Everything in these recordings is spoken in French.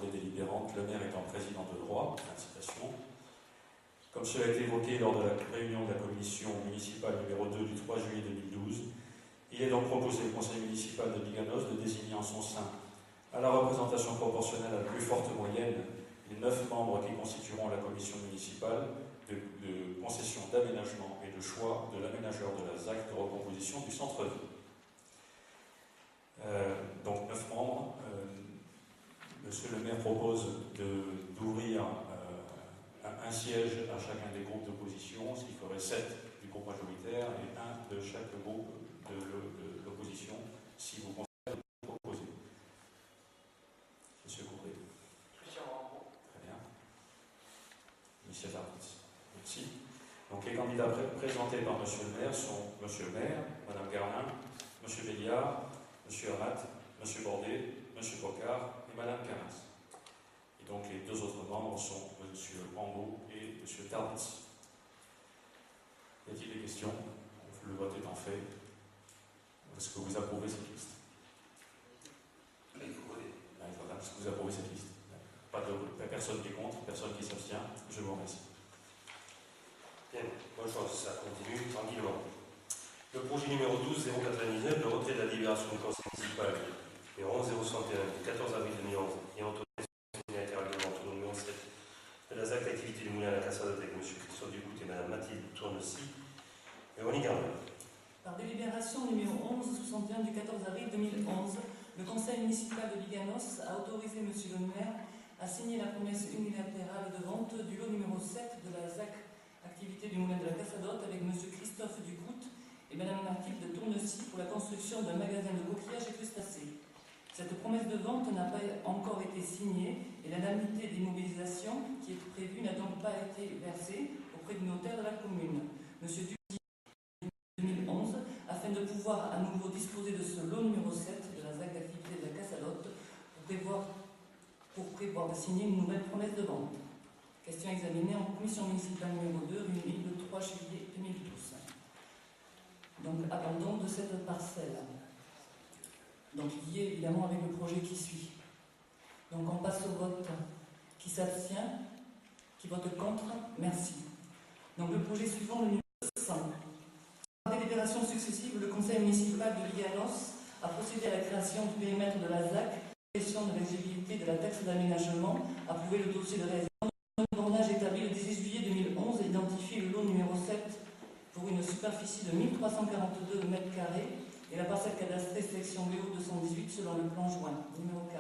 l'Assemblée délibérante, le maire étant président de droit. Fin de citation. Comme cela a été évoqué lors de la réunion de la commission municipale numéro 2 du 3 juillet 2012, il est donc proposé au conseil municipal de Biganos de désigner en son sein, à la représentation proportionnelle à la plus forte moyenne, les 9 membres qui constitueront la commission municipale de concession d'aménagement et de choix de l'aménageur de la ZAC de recomposition du centre-ville. Donc 9 membres. Monsieur le maire propose d'ouvrir un siège à chacun des groupes d'opposition, ce qui ferait 7 du groupe majoritaire et 1 de chaque groupe de l'opposition, si vous considérez de proposer. Monsieur Courbet. Très bien. Monsieur Tardis. Merci. Donc les candidats présentés par Monsieur le maire sont Monsieur le maire, Madame Garlin, Monsieur Béliard, Monsieur Amat, Monsieur Bordet, Monsieur Bocard et Madame Camas. Et donc les 2 autres membres sont Monsieur Rambaud et Monsieur Tardis. Y a-t-il des questions? Le vote étant fait, est-ce que vous approuvez cette liste? Est-ce que vous approuvez cette liste? Personne qui est contre, personne qui s'abstient. Je vous remercie. Bien, bonne chance, ça continue tranquillement. Le projet numéro 12-099, le retrait de la délibération du conseil municipal numéro 11-061 du 14 avril 2011 et autorisation de numéro 7 de la ZAC d'activité du moulin à la Cassadotte avec M. Christophe Ducout et Mme Mathilde Tournecy. Véronique Arnaud. Par délibération numéro 11-61 du 14 avril 2011, le conseil municipal de Biganos a autorisé M. le maire à signer la promesse unilatérale de vente du lot numéro 7 de la ZAC activité du moulin de la Cassadotte avec M. Christophe Ducout et Mme Mathilde Tournecy pour la construction d'un magasin de coquillages et crustacés. Cette promesse de vente n'a pas encore été signée et l'indemnité d'immobilisation qui est prévue n'a donc pas été versée auprès du notaire de la commune, M. Ducout, 2011, afin de pouvoir à nouveau disposer de ce lot numéro 7 de la ZAC d'activité de la Cassadotte pour prévoir de signer une nouvelle promesse de vente. Question examinée en commission municipale numéro 2, réunie le 3 juillet 2012. Donc, abandon de cette parcelle. Donc, lié évidemment avec le projet qui suit. Donc, on passe au vote. Qui s'abstient? Qui vote contre? Merci. Donc, le projet suivant, le numéro 100. Par délibération successive, le conseil municipal de Biganos a procédé à la création du périmètre de la ZAC, question de l'éligibilité de la taxe d'aménagement, approuvé le dossier de réalisation. Le bornage établi le 18 juillet 2011 identifie le lot numéro 7 pour une superficie de 1342 m² et la parcelle cadastrée section BO 218 selon le plan joint. Numéro 4.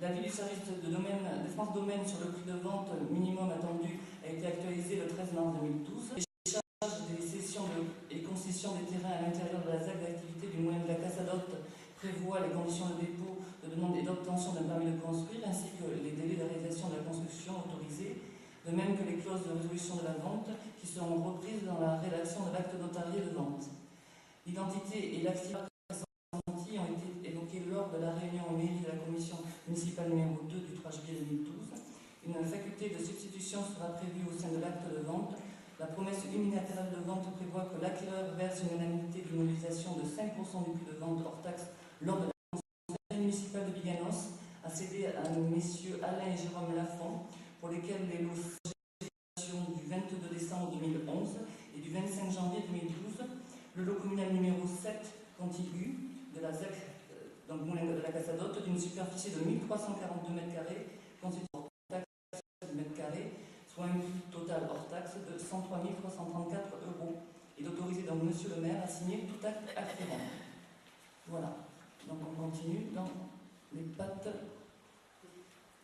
L'avis du service de France Domaine sur le prix de vente minimum attendu a été actualisé le 13 mars 2012. Les charges des cessions et concessions des terrains à l'intérieur de la ZAC d'activité du moulin de la Cassadotte prévoit les conditions de dépôt, de demande et d'obtention d'un permis de construire, ainsi que les délais de réalisation de la construction autorisée, de même que les clauses de résolution de la vente qui seront reprises dans la rédaction de l'acte notarié de vente. L'identité et l'activité pressentie ont été évoquées lors de la réunion en mairie de la commission municipale numéro 2 du 3 juillet 2012. Une faculté de substitution sera prévue au sein de l'acte de vente. La promesse unilatérale de vente prévoit que l'acquéreur verse une indemnité d'immobilisation de 5% du prix de vente hors taxe lors de la conseil municipal de Biganos a cédé à messieurs Alain et Jérôme Lafont pour lesquels les lots du 22 décembre 2011 et du 25 janvier 2012, le lot communal numéro 7 contigu de la ZAC, donc moulin de la Cassadotte, d'une superficie de 1342 m², constitué hors taxe de m², soit un coût total hors taxe de 103 334 €, et d'autoriser donc Monsieur le maire à signer tout acte afférent. Voilà. Donc on continue dans les pâtes,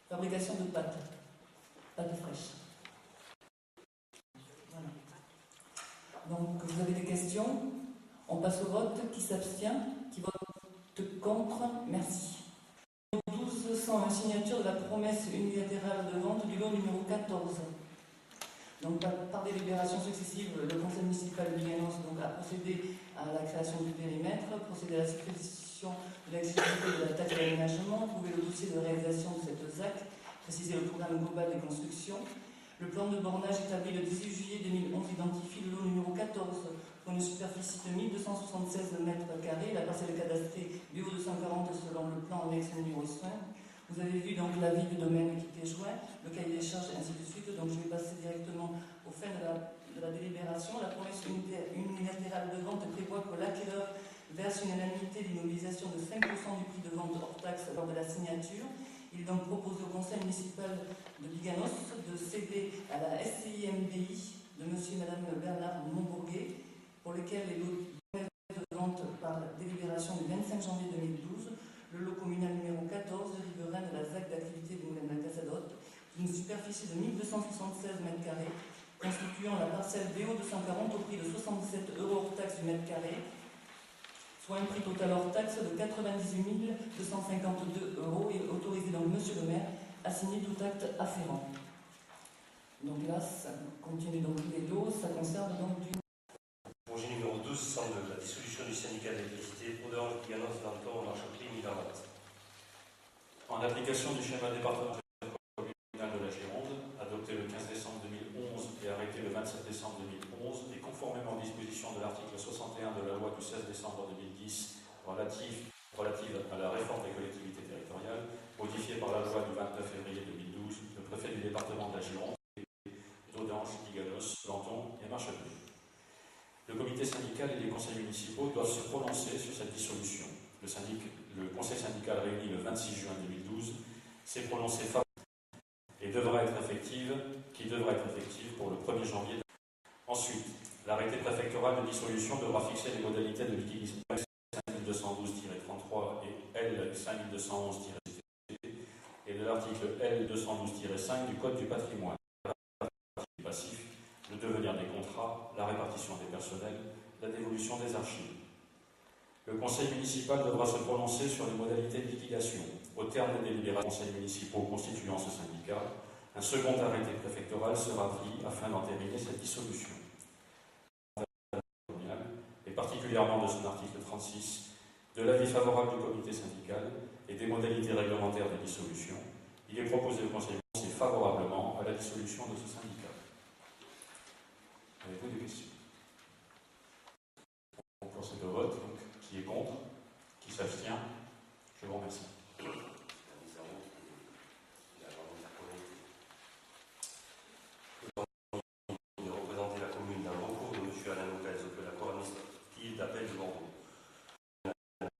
fabrication de pâtes fraîches. Voilà. Donc vous avez des questions? On passe au vote. Qui s'abstient? Qui vote contre? Merci. 1201, signature de la promesse unilatérale de vente du lot numéro 14. Donc, par délibération successive, le conseil municipal de Biganos a procédé à la création du périmètre, procédé à la suppression de l'exécution de la taxe d'aménagement, trouvé le dossier de réalisation de cette ZAC, précisé le programme global des constructions. Le plan de bornage établi le 18 juillet 2011 identifie le lot numéro 14 pour une superficie de 1276 m², la parcelle cadastrée BO 240 selon le plan annexe numéro 5, Vous avez vu donc l'avis du domaine qui était joint, le cahier des charges, ainsi de suite. Donc je vais passer directement au fin de la délibération. La promesse unilatérale de vente prévoit que l'acquéreur verse une indemnité d'immobilisation de 5% du prix de vente hors taxe lors de la signature. Il est donc proposé au conseil municipal de Biganos de céder à la SCIMBI de monsieur et madame Bernard Montbourguet, pour lesquels les lots de vente par délibération du 25 janvier 2012, le lot communal numéro 14 de riverain de la ZAC d'activité du Moulin de la Casadotte, d'une superficie de 1276 m², constituant la parcelle BO 240 au prix de 77 € hors taxe du mètre carré, soit un prix total hors taxe de 98 252 € et autorisé donc monsieur le maire à signer tout acte afférent. Donc là, ça continue donc les lots, ça concerne donc du... Projet numéro 1202, la dissolution du syndicat d'électricité Audange, Biganos, Danton, Marchopie, Milan-Mat. En application du schéma départemental communal de la Gironde, adopté le 15 décembre 2011 et arrêté le 27 décembre 2011, et conformément aux dispositions de l'article 61 de la loi du 16 décembre 2010 relative à la réforme des collectivités territoriales, modifiée par la loi du 29 février 2012, le préfet du département de la Gironde, d'Audange, Biganos, Danton et Marchepouge. Le comité syndical et les conseils municipaux doivent se prononcer sur cette dissolution. Le conseil syndical réuni le 26 juin 2012 s'est prononcé favorablement et devra être effective pour le 1er janvier. Ensuite, l'arrêté préfectoral de dissolution devra fixer les modalités de liquidation 5212-33 et L 5211-CT et de l'article L 212-5 du Code du patrimoine. Le passif, le devenir des contrats, la répartition des personnels, la dévolution des archives. Le conseil municipal devra se prononcer sur les modalités de liquidation. Au terme des délibérations des conseils municipaux constituant ce syndicat, un second arrêté préfectoral sera pris afin d'entériner cette dissolution. Et particulièrement de son article 36, de l'avis favorable du comité syndical et des modalités réglementaires de dissolution, il est proposé au conseil municipal favorablement à la dissolution de ce syndicat. Avez-vous des questions? On procède au vote. Donc, qui est contre? Qui s'abstient? Je vous remercie. De représenter la commune dans le recours de M. Alain Lopez auprès de la Cour administrative d'appel de Bordeaux.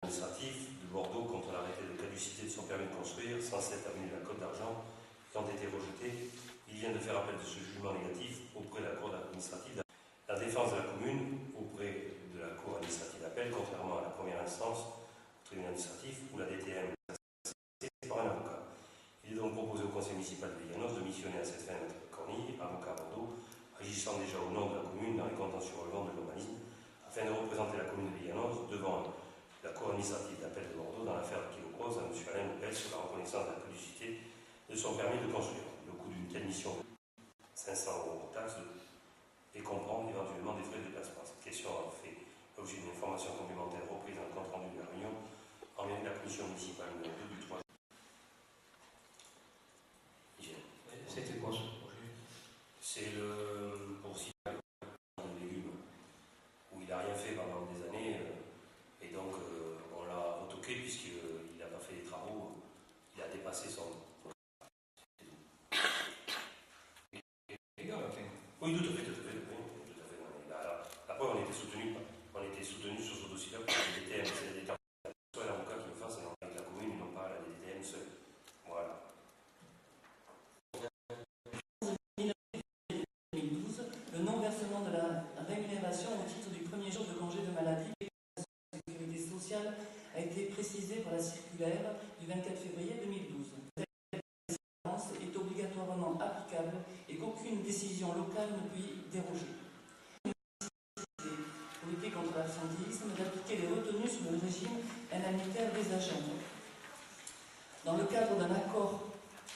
Administratif de Bordeaux contre l'arrêté de caducité de son permis de construire, 107 avenue de la Côte d'Argent, qui ont été rejetés. Il vient de faire appel de ce jugement négatif auprès de la Cour administrative. La défense de la commune auprès de la Cour administrative d'appel, contrairement à la première instance, au tribunal administratif, où la DTM est assistée par un avocat. Il est donc proposé au conseil municipal de Biganos de missionner à cette fin M. Cornille, avocat à Bordeaux, agissant déjà au nom de la commune dans les contentieux relevant de l'urbanisme, afin de représenter la commune de Biganos devant la Cour administrative d'appel de Bordeaux dans l'affaire qui oppose à M. Alain Lopez sur la reconnaissance de la caducité de son permis de construire. Le coût d'une telle mission, 500 € hors taxe, et comprendre éventuellement des frais de déplacement. Cette question a fait l'objet d'une information complémentaire reprise dans le compte rendu de la réunion en lien avec la commission municipale numéro 2 du 3. C'était quoi ce projet? C'est le pour citer de légumes où il n'a rien fait pendant des années et donc on l'a retoqué puisqu'il n'a pas fait les travaux, il a dépassé son. Oui, tout à fait. Après, on était soutenu sur ce dossier-là pour la DTM. C'est la DTM, soit l'avocat qui le fasse avec la commune, et non pas la DTM seule. Voilà. 2012, le non-versement de la rémunération au titre du premier jour de congé de maladie de la sécurité sociale a été précisé par la circulaire du 24 février 2012. Cette séquence est obligatoirement applicable et qu'aucune décision locale ne peut y déroger. Pour lutter contre l'absentéisme, d'appliquer les retenues sur le régime indemnitaire des agents. Dans le cadre d'un accord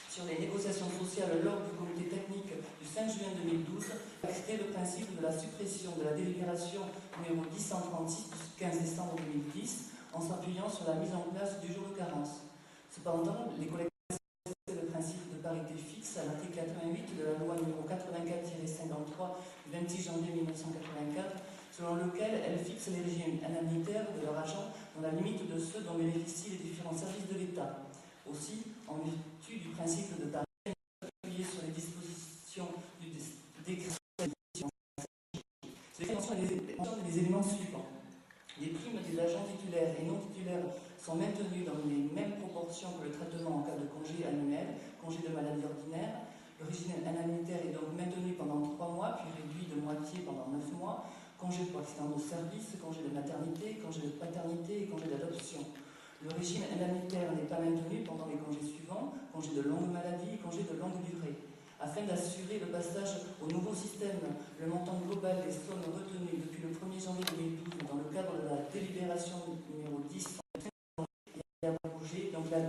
sur les négociations sociales lors du comité technique du 5 juin 2012, acté le principe de la suppression de la délibération numéro 1036 du 15 décembre 2010 en s'appuyant sur la mise en place du jour de carence. Cependant, les collectivités respectent le principe de parité fixe à l'article 88 de la loi numéro 84-53 du 26 janvier 1984, selon lequel elles fixent les régimes indemnitaires de leurs agents dans la limite de ceux dont bénéficient les différents services de l'État. Aussi, en vertu du principe de tarif appuyé sur les dispositions du décret, les éléments suivants. Les primes des agents titulaires et non titulaires sont maintenues dans les mêmes proportions que le traitement en cas de congé annuel, congé de maladie ordinaire. Le régime indemnitaire est donc maintenu pendant 3 mois, puis réduit de moitié pendant 9 mois. Congé pour accident de service, congé de maternité, congé de paternité et congé d'adoption. Le régime indemnitaire n'est pas maintenu pendant les congés suivants, congé de longue maladie, congé de longue durée. Afin d'assurer le passage au nouveau système, le montant global des sommes retenues depuis le 1er janvier 2012 dans le cadre de la délibération numéro 10 est abrogé, donc la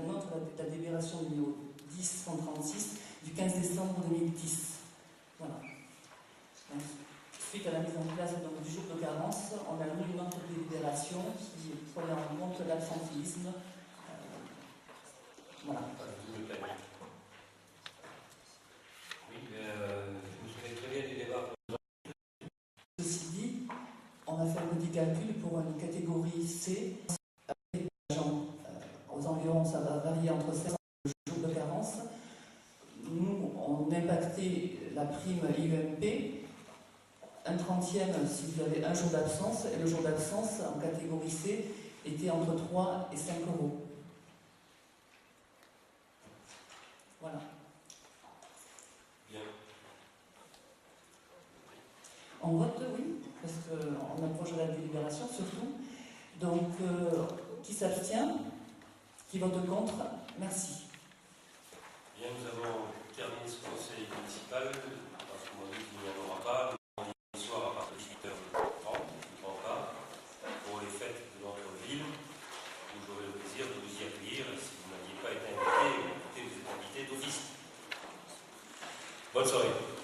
délibération numéro 10-136 du 15 décembre 2010. Voilà. Donc, suite à la mise en place du jour de carence, on a mis une autre délibération qui prenait en compte l'absentéisme. Voilà. Oui, je me souviens très bien du débat. Ceci dit, on a fait un petit calcul pour une catégorie C. Avec les agents, aux environs, ça va varier entre 16 et 20 jours de carence. Nous, on impactait la prime IEMP, un 30e si vous avez un jour d'absence, et le jour d'absence en catégorie C était entre 3 et 5 euros. Voilà. Bien. On vote oui, parce qu'on approche de la délibération surtout. Donc, qui s'abstient? Qui vote contre? Merci. Bien, nous avons terminé ce conseil municipal, parce qu'on m'a dit qu'il n'y en aura pas. Le soir à partir de 18h30, je ne crois pas, pour les fêtes de notre ville, où j'aurai le plaisir de vous y accueillir. Si vous n'aviez pas été invité, écoutez, vous êtes invité d'office. Bonne soirée.